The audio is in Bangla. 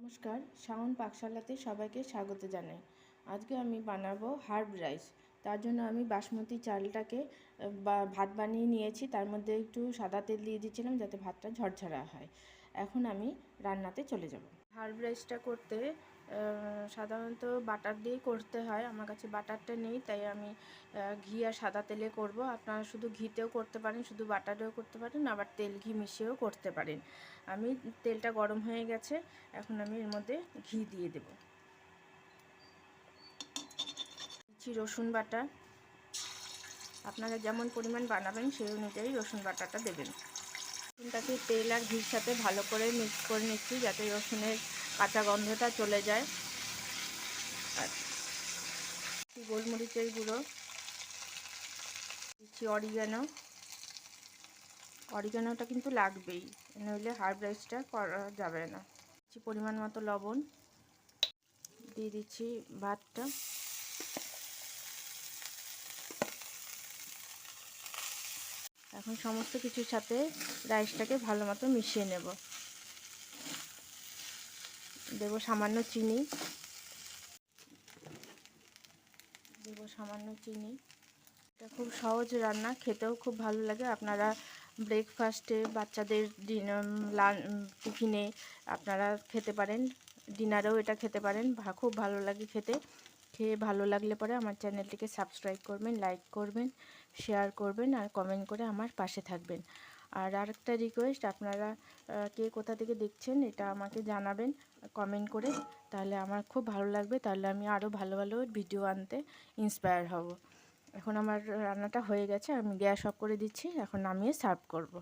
নমস্কার, শাওন পাকশালাতে সবাইকে স্বাগত জানাই। আজকে আমি বানাবো হার্ব রাইস। তার জন্য আমি বাসমতি চালটাকে ভাত বানিয়ে নিয়েছি, তার মধ্যে একটু সাদা তেল দিয়ে দিয়েছিলাম যাতে ভাতটা ঝরঝরা হয়। এখন আমি রান্নাতে চলে যাব। হার্ব রাইসটা করতে সাধারণত বাটার দিয়েই করতে হয়। আমার কাছে বাটারটা নেই, তাই আমি ঘি আর সাদা তেলে করব। আপনারা শুধু ঘিতেও করতে পারেন, শুধু বাটারেও করতে পারেন, আবার তেল ঘি মিশিয়েও করতে পারেন। আমি তেলটা গরম হয়ে গেছে, এখন আমি এর মধ্যে ঘি দিয়ে দেব। দিচ্ছি রসুন বাটা। আপনারা যেমন পরিমাণ বানাবেন সেই অনুযায়ী রসুন বাটাটা দেবেন। রসুনটাকে তেল আর ঘির সাথে ভালো করে মিক্স করে নিচ্ছি যাতে রসুনের কাঁচা গন্ধটা চলে যায়। আর গোলমরিচের গুঁড়ো দিচ্ছি, অরিগানোটা কিন্তু লাগবেই, নইলে হার্ব রাইসটা করা যাবে না। দিচ্ছি পরিমাণ মতো লবণ, দিয়ে দিচ্ছি ভাতটা। এখন সমস্ত কিছুর সাথে রাইসটাকে ভালো মতো মিশিয়ে নেব। দেব সামান্য চিনি, এটা খুব সহজ রান্না, খেতেও খুব ভালো লাগে। আপনারা ব্রেকফাস্টে, বাচ্চাদের টিফিনে আপনারা খেতে পারেন, ডিনারেও এটা খেতে পারেন। খুব ভালো লাগে খেতে। খেয়ে ভালো লাগলে পরে আমার চ্যানেলটিকে সাবস্ক্রাইব করবেন, লাইক করবেন, শেয়ার করবেন আর কমেন্ট করে আমার পাশে থাকবেন। আর আরেকটা রিকোয়েস্ট, আপনারা কে কোথা থেকে দেখছেন এটা আমাকে জানাবেন কমেন্ট করে, তাহলে আমার খুব ভালো লাগবে, তাহলে আমি আরও ভালো ভালো ভিডিও আনতে ইন্সপায়ার হব। এখন আমার রান্নাটা হয়ে গেছে, আমি গ্যাস অফ করে দিচ্ছি, এখন নামিয়ে সার্ভ করব।